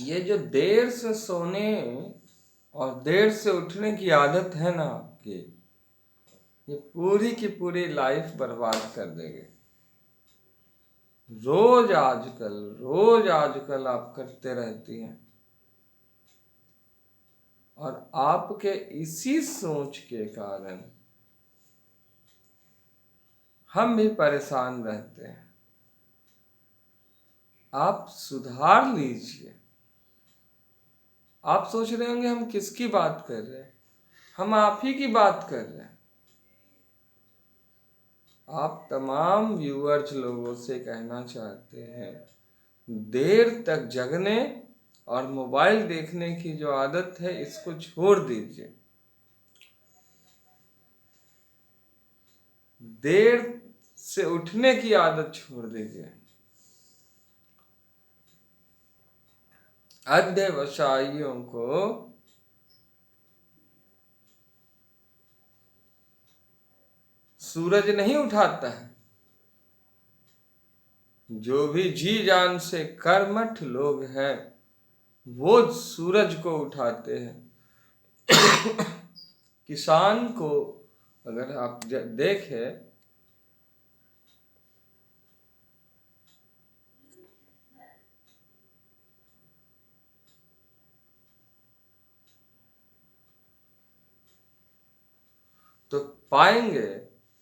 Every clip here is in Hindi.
ये जो देर से सोने और देर से उठने की आदत है ना आपकी, ये पूरी की पूरी लाइफ बर्बाद कर देगी। रोज आजकल आप करते रहती हैं, और आपके इसी सोच के कारण हम भी परेशान रहते हैं। आप सुधार लीजिए। आप सोच रहे होंगे हम किसकी बात कर रहे हैं, हम आप ही की बात कर रहे हैं। आप तमाम व्यूअर्स लोगों से कहना चाहते हैं, देर तक जगने और मोबाइल देखने की जो आदत है इसको छोड़ दीजिए। देर से उठने की आदत छोड़ दीजिए। अध्यवसायियों को सूरज नहीं उठाता है, जो भी जी जान से कर्मठ लोग हैं वो सूरज को उठाते हैं। किसान को अगर आप देखें, तो पाएंगे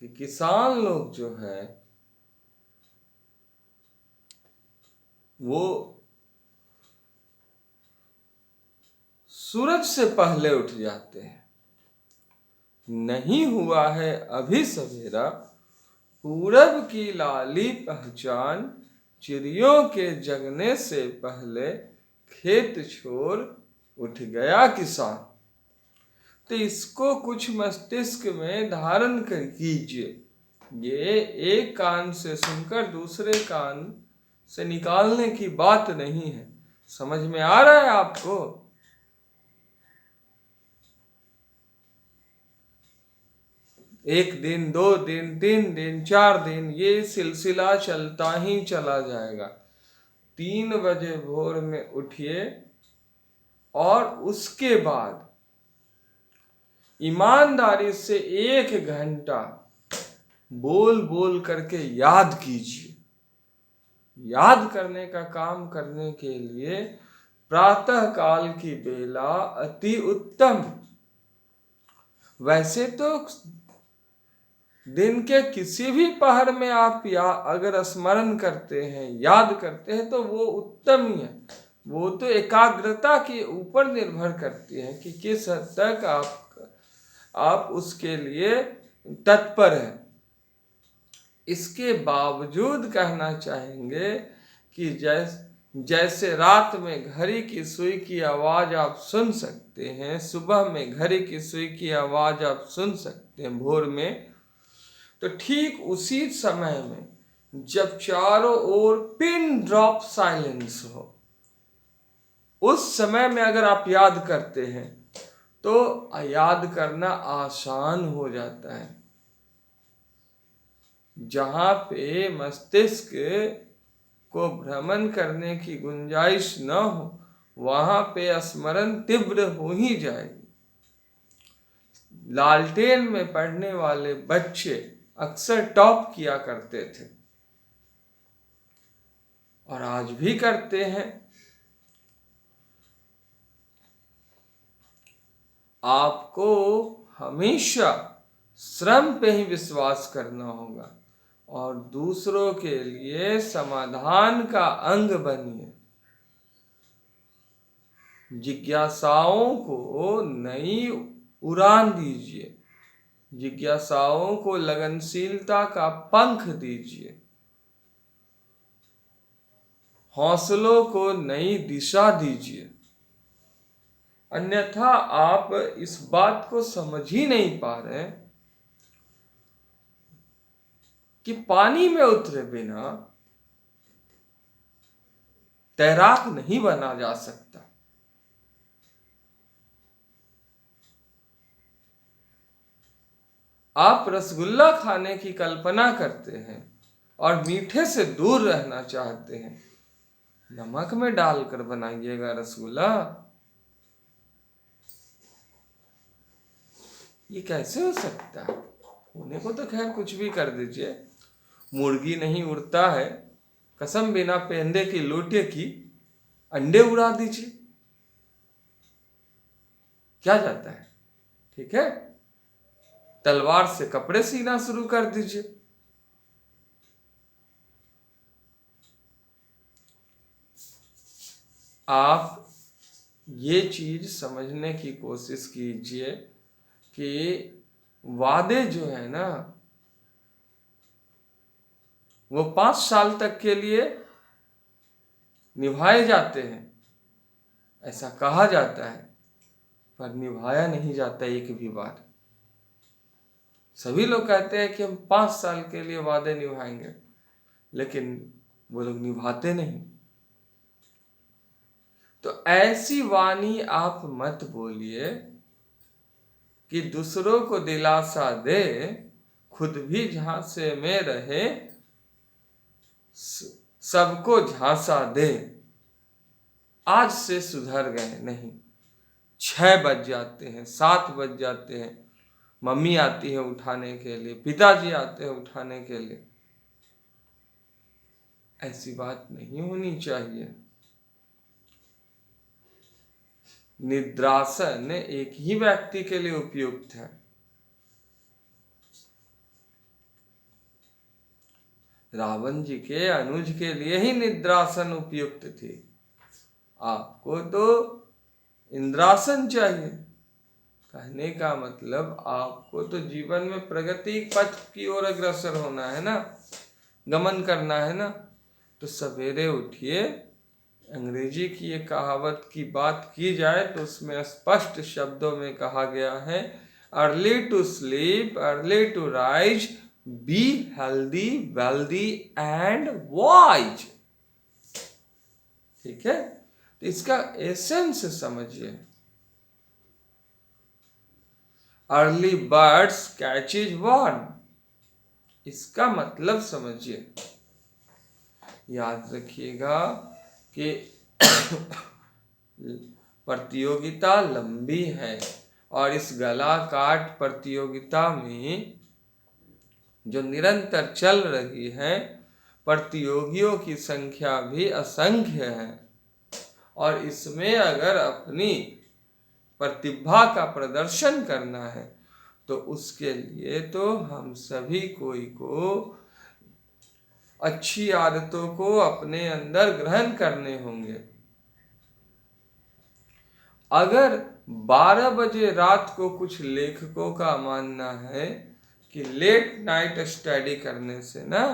कि किसान लोग जो है वो सूरज से पहले उठ जाते हैं। नहीं हुआ है अभी सवेरा, पूरब की लाली पहचान, चिड़ियों के जगने से पहले खेत छोड़ उठ गया किसान। तो इसको कुछ मस्तिष्क में धारण कर कीजिए। ये एक कान से सुनकर दूसरे कान से निकालने की बात नहीं है। समझ में आ रहा है आपको? एक दिन, 2 दिन, 3 दिन, 4 दिन, ये सिलसिला चलता ही चला जाएगा। 3 बजे भोर में उठिए और उसके बाद ईमानदारी से 1 घंटा बोल बोल करके याद कीजिए। याद करने का काम करने के लिए प्रातः काल की बेला अति उत्तम। वैसे तो दिन के किसी भी पहर में आप अगर स्मरण करते हैं, याद करते हैं, तो वो उत्तम ही है। वो तो एकाग्रता के ऊपर निर्भर करती है कि किस हद तक आप उसके लिए तत्पर हैं। इसके बावजूद कहना चाहेंगे कि जैसे रात में घड़ी की सुई की आवाज़ आप सुन सकते हैं, सुबह में घड़ी की सुई की आवाज़ आप सुन सकते हैं भोर में, तो ठीक उसी समय में जब चारों ओर पिन ड्रॉप साइलेंस हो, उस समय में अगर आप याद करते हैं तो याद करना आसान हो जाता है। जहाँ पे मस्तिष्क को भ्रमण करने की गुंजाइश न हो, वहाँ पे स्मरण तीव्र हो ही जाएगी। लालटेन में पढ़ने वाले बच्चे अक्सर टॉप किया करते थे और आज भी करते हैं। आपको हमेशा श्रम पे ही विश्वास करना होगा और दूसरों के लिए समाधान का अंग बनिए। जिज्ञासाओं को नई उड़ान दीजिए, जिज्ञासाओं को लगनशीलता का पंख दीजिए, हौसलों को नई दिशा दीजिए। अन्यथा आप इस बात को समझ ही नहीं पा रहे कि पानी में उतरे बिना तैराक नहीं बना जा सकता। आप रसगुल्ला खाने की कल्पना करते हैं और मीठे से दूर रहना चाहते हैं, नमक में डालकर बनाइएगा रसगुल्ला, ये कैसे हो सकता है? होने को तो खैर कुछ भी कर दीजिए, मुर्गी नहीं उड़ता है, कसम बिना पेंदे की लोटे की, अंडे उड़ा दीजिए, क्या जाता है? ठीक है, तलवार से कपड़े सीना शुरू कर दीजिए। आप ये चीज समझने की कोशिश कीजिए कि वादे जो है ना, वो 5 साल तक के लिए निभाए जाते हैं, ऐसा कहा जाता है, पर निभाया नहीं जाता एक भी बार। सभी लोग कहते हैं कि हम 5 साल के लिए वादे निभाएंगे, लेकिन वो लोग निभाते नहीं। तो ऐसी वाणी आप मत बोलिए कि दूसरों को दिलासा दे, खुद भी झांसे में रहे, सबको झांसा दे। आज से सुधर गए नहीं, 6 बज जाते हैं, 7 बज जाते हैं, मम्मी आती है उठाने के लिए, पिताजी आते हैं उठाने के लिए। ऐसी बात नहीं होनी चाहिए। निद्रासन एक ही व्यक्ति के लिए उपयुक्त है। रावण जी के अनुज के लिए ही निद्रासन उपयुक्त थी, आपको तो इंद्रासन चाहिए। कहने का मतलब आपको तो जीवन में प्रगति पथ की ओर अग्रसर होना है ना, गमन करना है ना। तो सवेरे उठिए। अंग्रेजी की एक कहावत की बात की जाए तो उसमें स्पष्ट शब्दों में कहा गया है, early to sleep, early to rise, be healthy, wealthy and wise. ठीक है, तो इसका एसेंस समझिए। अर्ली बर्ड्स कैचेज वर्म, इसका मतलब समझिए। याद रखिएगा कि प्रतियोगिता लंबी है, और इस गला काट प्रतियोगिता में जो निरंतर चल रही है, प्रतियोगियों की संख्या भी असंख्य है। और इसमें अगर अपनी प्रतिभा का प्रदर्शन करना है तो उसके लिए तो हम सभी कोई को अच्छी आदतों को अपने अंदर ग्रहण करने होंगे। अगर 12 बजे रात को कुछ लेखकों का मानना है कि लेट नाइट स्टडी करने से ना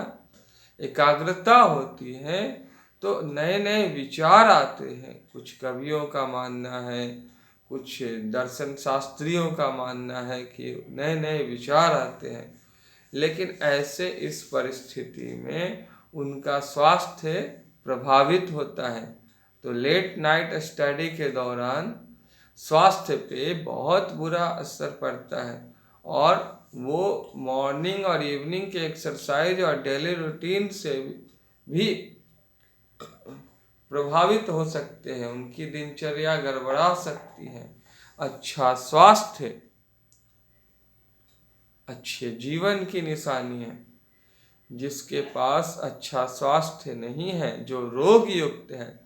एकाग्रता होती है, तो नए नए विचार आते हैं। कुछ कवियों का मानना है, कुछ दर्शन शास्त्रियों का मानना है कि नए नए विचार आते हैं, लेकिन ऐसे इस परिस्थिति में उनका स्वास्थ्य प्रभावित होता है। तो लेट नाइट स्टडी के दौरान स्वास्थ्य पे बहुत बुरा असर पड़ता है, और वो मॉर्निंग और इवनिंग के एक्सरसाइज और डेली रूटीन से भी प्रभावित हो सकते हैं। उनकी दिनचर्या गड़बड़ा सकती है। अच्छा स्वास्थ्य अच्छे जीवन की निशानी है। जिसके पास अच्छा स्वास्थ्य नहीं है, जो रोग युक्त है,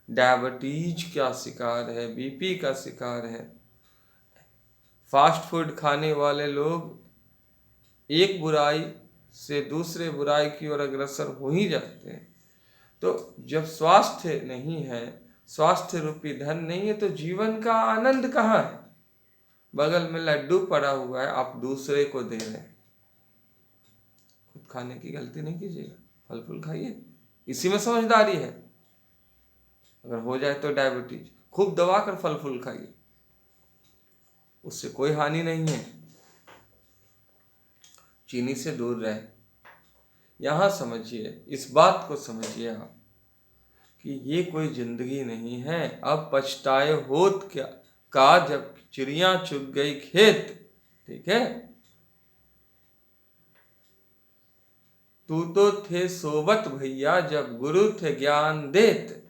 डायबिटीज का शिकार है, बीपी का शिकार है, फास्ट फूड खाने वाले लोग एक बुराई से दूसरे बुराई की ओर अग्रसर हो ही जाते हैं। तो जब स्वास्थ्य नहीं है, स्वास्थ्य रूपी धन नहीं है, तो जीवन का आनंद कहाँ है? बगल में लड्डू पड़ा हुआ है, आप दूसरे को दे रहे हैं। खुद खाने की गलती नहीं कीजिएगा, फल फूल खाइए, इसी में समझदारी है। अगर हो जाए तो डायबिटीज, खूब दबा कर फल फूल खाइए, उससे कोई हानि नहीं है। चीनी से दूर रहे। यहाँ समझिए, इस बात को समझिए आप कि ये कोई जिंदगी नहीं है। अब पछताए होत क्या का, जब चिड़िया चुग गई खेत। ठीक है, तू तो थे सोबत भैया, जब गुरु थे ज्ञान देत।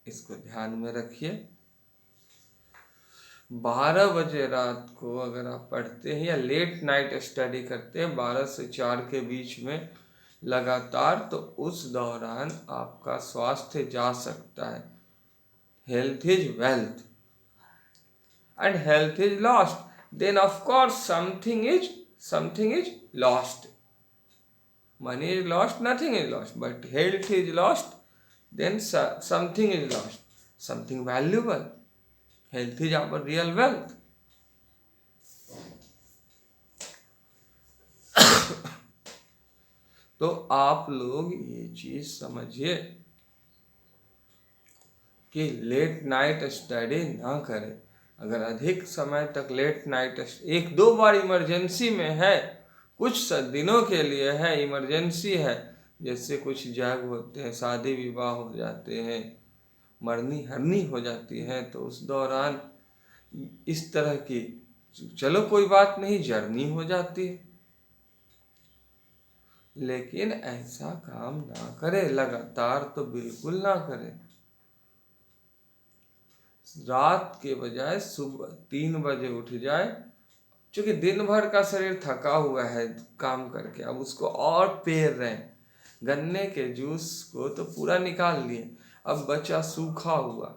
इसको ध्यान में रखिए। 12 बजे रात को अगर आप पढ़ते हैं या लेट नाइट स्टडी करते हैं 12 से 4 के बीच में लगातार, तो उस दौरान आपका स्वास्थ्य जा सकता है। Health is wealth and health is lost, then of course something is lost. Money is lost, nothing is lost, but health is lost, then something is lost, something valuable. Health is our real wealth. तो आप लोग ये चीज समझिए कि लेट नाइट स्टडी ना करें। अगर अधिक समय तक लेट नाइट, एक दो बार इमरजेंसी में है, कुछ दिनों के लिए है, इमरजेंसी है, जैसे कुछ जग होते हैं, शादी विवाह हो जाते हैं, मरनी हरनी हो जाती है, तो उस दौरान इस तरह की, चलो कोई बात नहीं, जर्नी हो जाती है, लेकिन ऐसा काम ना करे लगातार, तो बिल्कुल ना करें। रात के बजाय सुबह 3 बजे उठ जाए, क्योंकि दिन भर का शरीर थका हुआ है काम करके, अब उसको और पेर रहे हैं। गन्ने के जूस को तो पूरा निकाल लिए, अब बचा सूखा हुआ,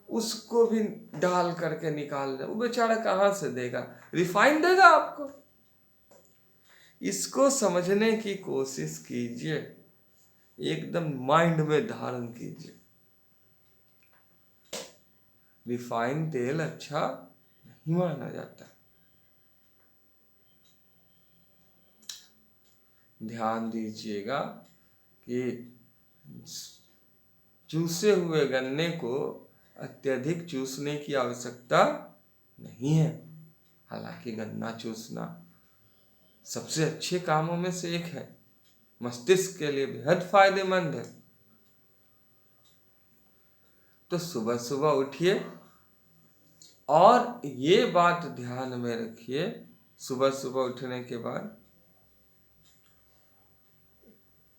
उसको भी डाल करके निकाल रहे, वो बेचारा कहाँ से देगा, रिफाइन देगा आपको। इसको समझने की कोशिश कीजिए, एकदम माइंड में धारण कीजिए। रिफाइन तेल अच्छा नहीं माना जाता। ध्यान दीजिएगा कि चूसे हुए गन्ने को अत्यधिक चूसने की आवश्यकता नहीं है। हालांकि गन्ना चूसना सबसे अच्छे कामों में से एक है, मस्तिष्क के लिए बेहद फायदेमंद है। तो सुबह सुबह उठिए और ये बात ध्यान में रखिए, सुबह सुबह उठने के बाद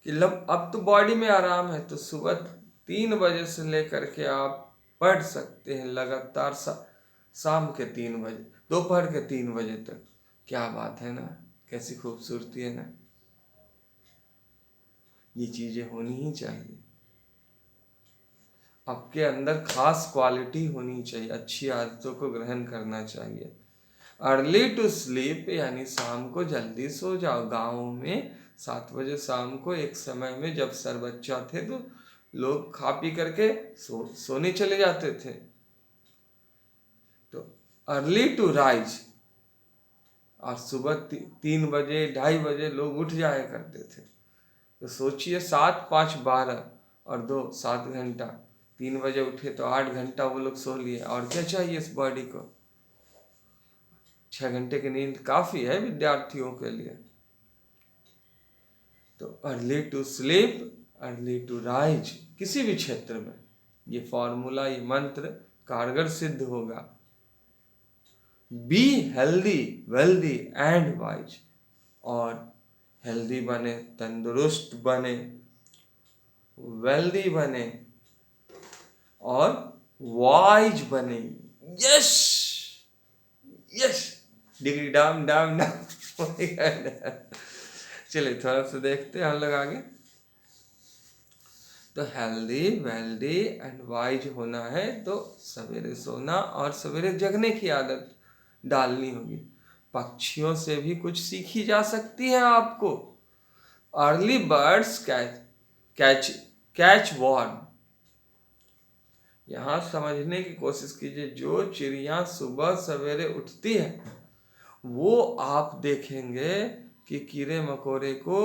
कि अब तो बॉडी में आराम है, तो सुबह 3 बजे से लेकर के आप पढ़ सकते हैं लगातार, शाम के 3 बजे, दोपहर के 3 बजे तक। क्या बात है ना, कैसी खूबसूरती है ना। ये चीजें होनी ही चाहिए। आपके अंदर खास क्वालिटी होनी चाहिए, अच्छी आदतों को ग्रहण करना चाहिए। अर्ली टू स्लीप यानी शाम को जल्दी सो जाओ। गाँव में 7 बजे शाम को, एक समय में जब सर बच्चा थे तो लोग खा पी करके सोने चले जाते थे। तो अर्ली टू राइज, और सुबह 3 बजे 2:30 बजे लोग उठ जाया करते थे। तो सोचिए 7, 5, 12 और 2, 7 घंटा, 3 बजे उठे तो 8 घंटा वो लोग सो लिए। और क्या चाहिए इस बॉडी को? 6 घंटे की नींद काफ़ी है विद्यार्थियों के लिए। तो early to sleep, early to rise, किसी भी क्षेत्र में ये फॉर्मूला, ये मंत्र कारगर सिद्ध होगा। Be healthy, wealthy and wise, और हेल्दी बने, तंदुरुस्त बने, वेल्दी बने और वाइज बने। यस यस, डिग्री डाम डाम डाम। चलिए थोड़ा सा देखते हैं हम लोग आगे। तो हेल्दी, वेल्दी एंड वाइज होना है तो सवेरे सोना और सवेरे जगने की आदत डालनी होगी। पक्षियों से भी कुछ सीखी जा सकती है आपको। Early birds catch worm. यहाँ समझने की कोशिश कीजिए, जो चिड़िया सुबह सवेरे उठती है वो आप देखेंगे कि कीड़े मकोड़े को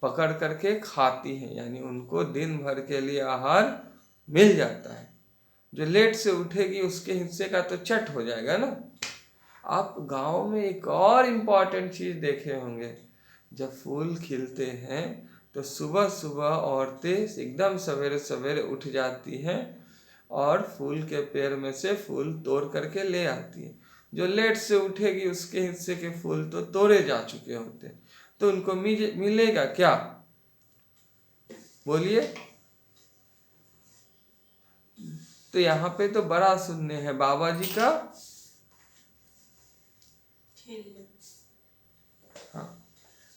पकड़ करके खाती हैं, यानी उनको दिन भर के लिए आहार मिल जाता है। जो लेट से उठेगी उसके हिस्से का तो चट हो जाएगा ना। आप गांव में एक और इम्पॉर्टेंट चीज़ देखे होंगे, जब फूल खिलते हैं तो सुबह सुबह औरतें एकदम सवेरे सवेरे उठ जाती हैं और फूल के पेड़ में से फूल तोड़ करके ले आती है। जो लेट से उठेगी उसके हिस्से के फूल तो तोड़े जा चुके होते हैं, तो उनको मिलेगा क्या? बोलिए। तो यहाँ पे तो बड़ा शून्य है। बाबा जी का हाँ,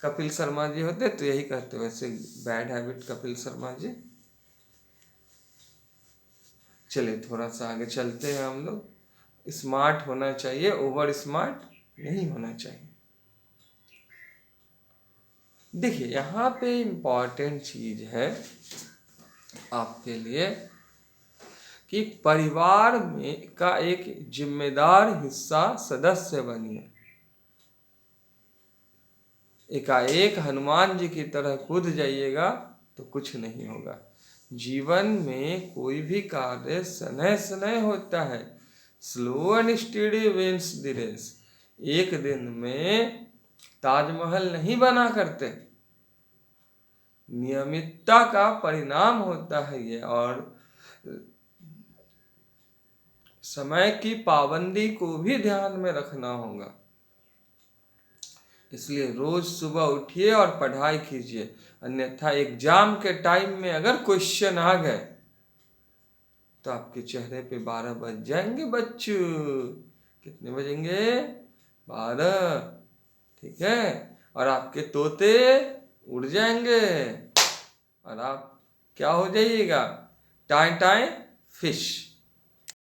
कपिल शर्मा जी होते तो यही कहते, वैसे बैड हैबिट कपिल शर्मा जी। चलिए थोड़ा सा आगे चलते हैं हम लोग। स्मार्ट होना चाहिए, ओवर स्मार्ट नहीं होना चाहिए। देखिए यहाँ पे इम्पॉर्टेंट चीज है आपके लिए कि परिवार में का एक जिम्मेदार हिस्सा सदस्य बनिए। एकाएक हनुमान जी की तरह कूद जाइएगा तो कुछ नहीं होगा। जीवन में कोई भी कार्य सनय सनय होता है। Slow and steady wins the race. एक दिन में ताजमहल नहीं बना करते, नियमितता का परिणाम होता है ये। और समय की पाबंदी को भी ध्यान में रखना होगा। इसलिए रोज सुबह उठिए और पढ़ाई कीजिए, अन्यथा एग्जाम के टाइम में अगर क्वेश्चन आ गए तो आपके चेहरे पे 12 बज जाएंगे बच्चों। कितने बजेंगे? 12। ठीक है, और आपके तोते उड़ जाएंगे और आप क्या हो जाइएगा? Time time fish.